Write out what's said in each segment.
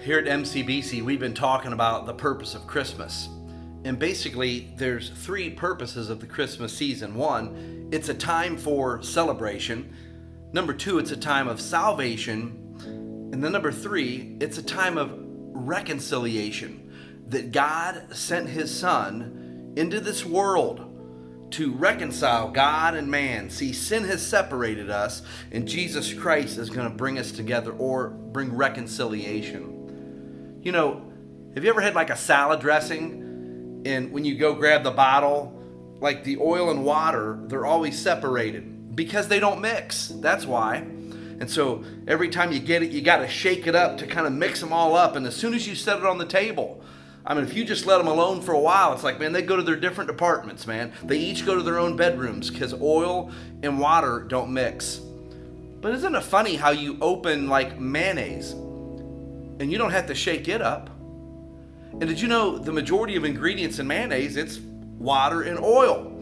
Here at MCBC, we've been talking about the purpose of Christmas. And basically, there's three purposes of the Christmas season. One, it's a time for celebration. Number two, it's a time of salvation. And then number three, it's a time of reconciliation. That God sent his son into this world to reconcile God and man. See, sin has separated us, and Jesus Christ is going to bring us together or bring reconciliation. You know, have you ever had like a salad dressing, and when you go grab the bottle, like the oil and water, they're always separated because they don't mix. That's why. And so every time you get it, you got to shake it up to kind of mix them all up. And as soon as you set it on the table, I mean, if you just let them alone for a while, it's like, man, they go to their different departments, man. They each go to their own bedrooms because oil and water don't mix. But isn't it funny how you open like mayonnaise and you don't have to shake it up? And did you know the majority of ingredients in mayonnaise, it's water and oil.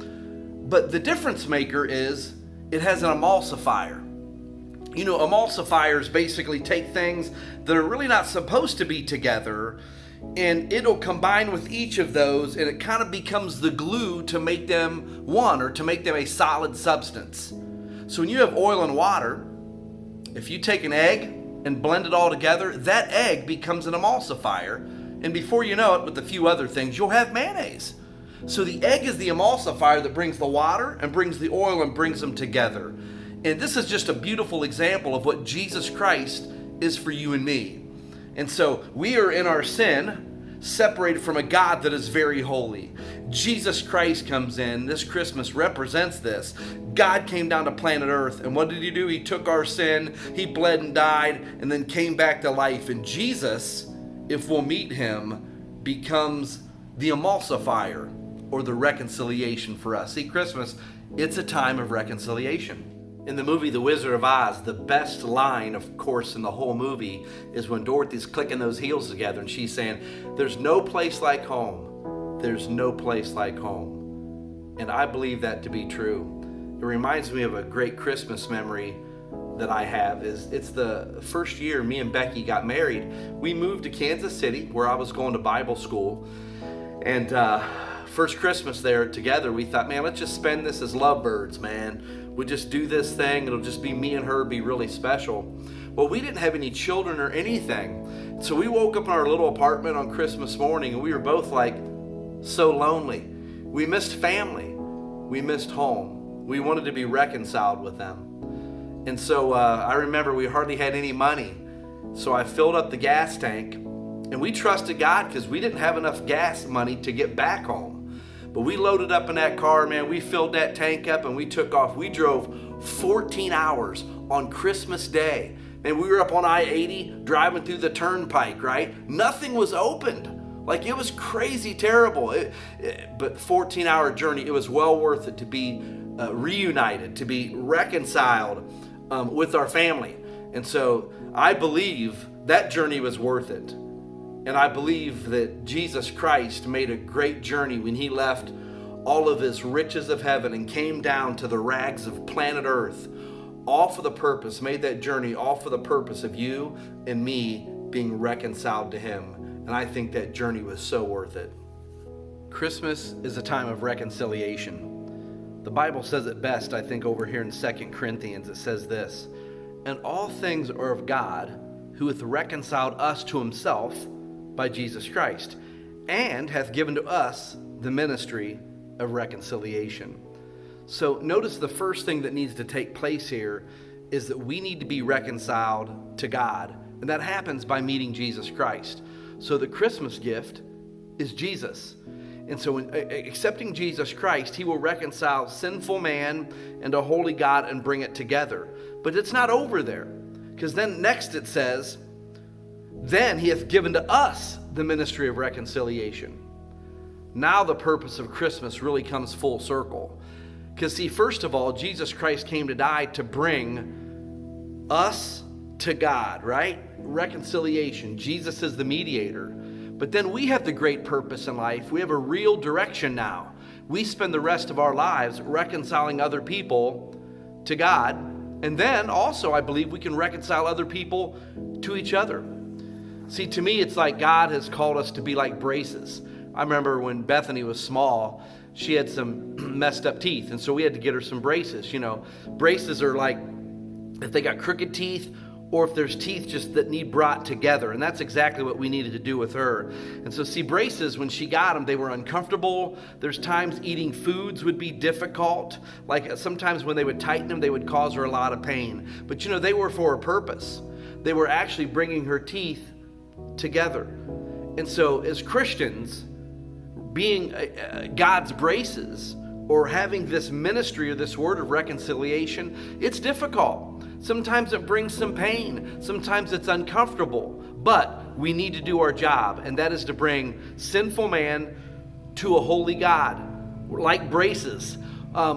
But the difference maker is it has an emulsifier. You know, emulsifiers basically take things that are really not supposed to be together, and it'll combine with each of those, and it kind of becomes the glue to make them one, or to make them a solid substance. So when you have oil and water, if you take an egg and blend it all together, that egg becomes an emulsifier, and before you know it, with a few other things, you'll have mayonnaise. So the egg is the emulsifier that brings the water and brings the oil and brings them together. And this is just a beautiful example of what Jesus Christ is for you and me. And so we are in our sin, separated from a God that is very holy. Jesus Christ comes in. This Christmas represents this. God came down to planet Earth, and what did he do? He took our sin, he bled and died, and then came back to life. And Jesus, if we'll meet him, becomes the emulsifier or the reconciliation for us. See, Christmas, it's a time of reconciliation. In the movie The Wizard of Oz, the best line, of course, in the whole movie is when Dorothy's clicking those heels together and she's saying, "There's no place like home. There's no place like home." And I believe that to be true. It reminds me of a great Christmas memory that I have. It's the first year me and Becky got married. We moved to Kansas City, where I was going to Bible school. And first Christmas there together, we thought, man, let's just spend this as lovebirds, man. We'll just do this thing. It'll just be me and her, be really special. Well, we didn't have any children or anything. So we woke up in our little apartment on Christmas morning, and we were both like so lonely. We missed family. We missed home. We wanted to be reconciled with them. And so I remember we hardly had any money. So I filled up the gas tank, and we trusted God because we didn't have enough gas money to get back home. But we loaded up in that car, man. We filled that tank up and we took off. We drove 14 hours on Christmas Day. And we were up on I-80 driving through the turnpike, right? Nothing was opened. Like, it was crazy terrible. But 14-hour journey, it was well worth it to be reunited, to be reconciled with our family. And so I believe that journey was worth it. And I believe that Jesus Christ made a great journey when he left all of his riches of heaven and came down to the rags of planet Earth, all for the purpose, made that journey all for the purpose of you and me being reconciled to him. And I think that journey was so worth it. Christmas is a time of reconciliation. The Bible says it best, I think, over here in 2 Corinthians. It says this, "And all things are of God, who hath reconciled us to himself by Jesus Christ, and hath given to us the ministry of reconciliation." So notice the first thing that needs to take place here is that we need to be reconciled to God. And that happens by meeting Jesus Christ. So the Christmas gift is Jesus. And so in accepting Jesus Christ, he will reconcile sinful man and a holy God and bring it together. But it's not over there. Because then next it says, "Then he hath given to us the ministry of reconciliation." Now the purpose of Christmas really comes full circle. Because see, first of all, Jesus Christ came to die to bring us to God, right? Reconciliation. Jesus is the mediator. But then we have the great purpose in life. We have a real direction now. We spend the rest of our lives reconciling other people to God. And then also, I believe we can reconcile other people to each other. See, to me, it's like God has called us to be like braces. I remember when Bethany was small, she had some messed up teeth, and so we had to get her some braces. You know, braces are like if they got crooked teeth, or if there's teeth just that need brought together. And that's exactly what we needed to do with her. And so see, braces, when she got them, they were uncomfortable. There's times eating foods would be difficult. Like sometimes when they would tighten them, they would cause her a lot of pain. But you know, they were for a purpose. They were actually bringing her teeth together. And so as Christians, being God's braces, or having this ministry or this word of reconciliation, it's difficult. Sometimes it brings some pain. Sometimes it's uncomfortable. But we need to do our job, and that is to bring sinful man to a holy God. We're like braces.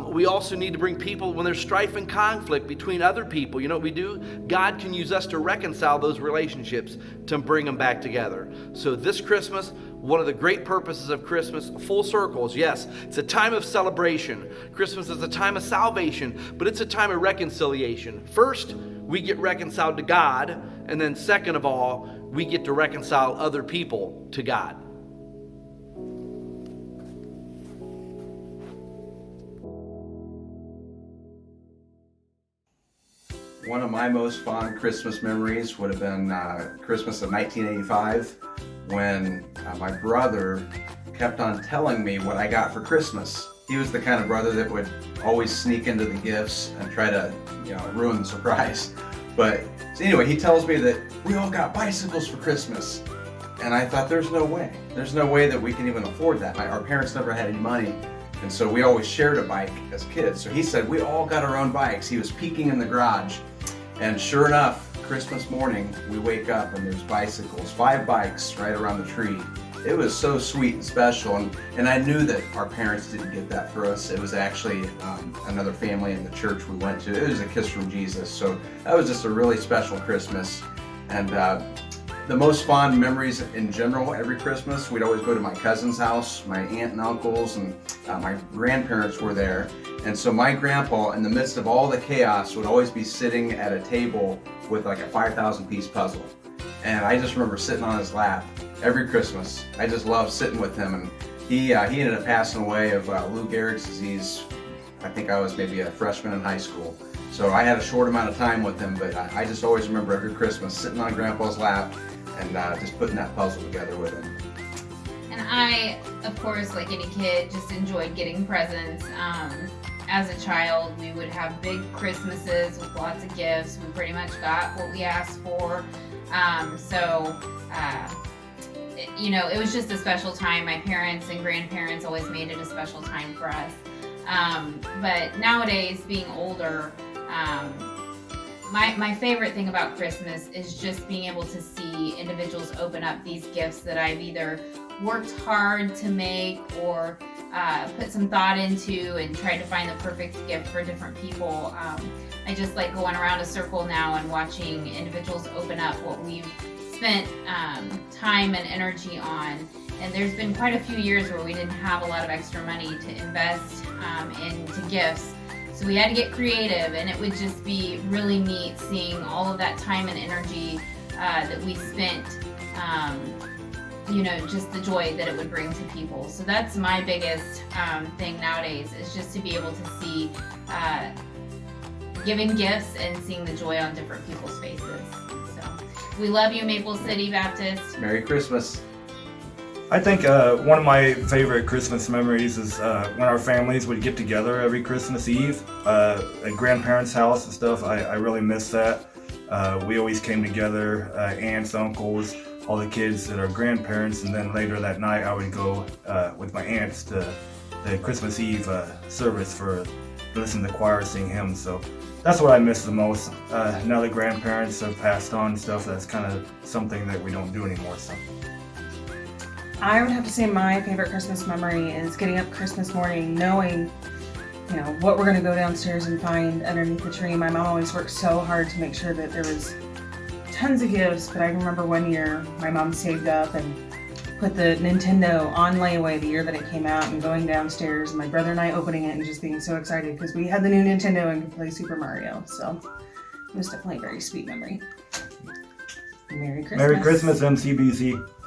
We also need to bring people when there's strife and conflict between other people. You know what we do? God can use us to reconcile those relationships, to bring them back together. So this Christmas, one of the great purposes of Christmas, full circles, yes, it's a time of celebration. Christmas is a time of salvation, but it's a time of reconciliation. First, we get reconciled to God, and then second of all, we get to reconcile other people to God. One of my most fond Christmas memories would have been Christmas of 1985, when my brother kept on telling me what I got for Christmas. He was the kind of brother that would always sneak into the gifts and try to, ruin the surprise. But so anyway, he tells me that we all got bicycles for Christmas. And I thought, there's no way. There's no way that we can even afford that. Our parents never had any money. And so we always shared a bike as kids. So he said, we all got our own bikes. He was peeking in the garage. And sure enough, Christmas morning, we wake up and there's bicycles, 5 bikes right around the tree. It was so sweet and special. And I knew that our parents didn't get that for us. It was actually another family in the church we went to. It was a kiss from Jesus. So that was just a really special Christmas. And the most fond memories in general, every Christmas, we'd always go to my cousin's house, my aunt and uncles, and my grandparents were there. And so my grandpa, in the midst of all the chaos, would always be sitting at a table with like a 5,000 piece puzzle. And I just remember sitting on his lap every Christmas. I just loved sitting with him. And he ended up passing away of Lou Gehrig's disease. I think I was maybe a freshman in high school. So I had a short amount of time with him, but I just always remember every Christmas sitting on Grandpa's lap and just putting that puzzle together with him. And I, of course, like any kid, just enjoyed getting presents. As a child, we would have big Christmases with lots of gifts. We pretty much got what we asked for. It was just a special time. My parents and grandparents always made it a special time for us. But nowadays, being older, my favorite thing about Christmas is just being able to see individuals open up these gifts that I've either worked hard to make or put some thought into and tried to find the perfect gift for different people. I just like going around a circle now and watching individuals open up what we've spent time and energy on. And there's been quite a few years where we didn't have a lot of extra money to invest into gifts. So we had to get creative, and it would just be really neat seeing all of that time and energy that we spent, just the joy that it would bring to people. So that's my biggest thing nowadays, is just to be able to see giving gifts and seeing the joy on different people's faces. So we love you, Maple City Baptist. Merry Christmas. I think one of my favorite Christmas memories is when our families would get together every Christmas Eve at grandparents' house and stuff. I really miss that. We always came together, aunts, uncles, all the kids that are grandparents, and then later that night I would go with my aunts to the Christmas Eve service to listen to the choir sing hymns. So that's what I miss the most. Now the grandparents have passed on stuff, that's kind of something that we don't do anymore. So I would have to say my favorite Christmas memory is getting up Christmas morning knowing, what we're going to go downstairs and find underneath the tree. My mom always worked so hard to make sure that there was tons of gifts, but I remember one year my mom saved up and put the Nintendo on layaway the year that it came out, and going downstairs and my brother and I opening it and just being so excited because we had the new Nintendo and could play Super Mario. So it was definitely a very sweet memory. Merry Christmas. Merry Christmas, MCBC.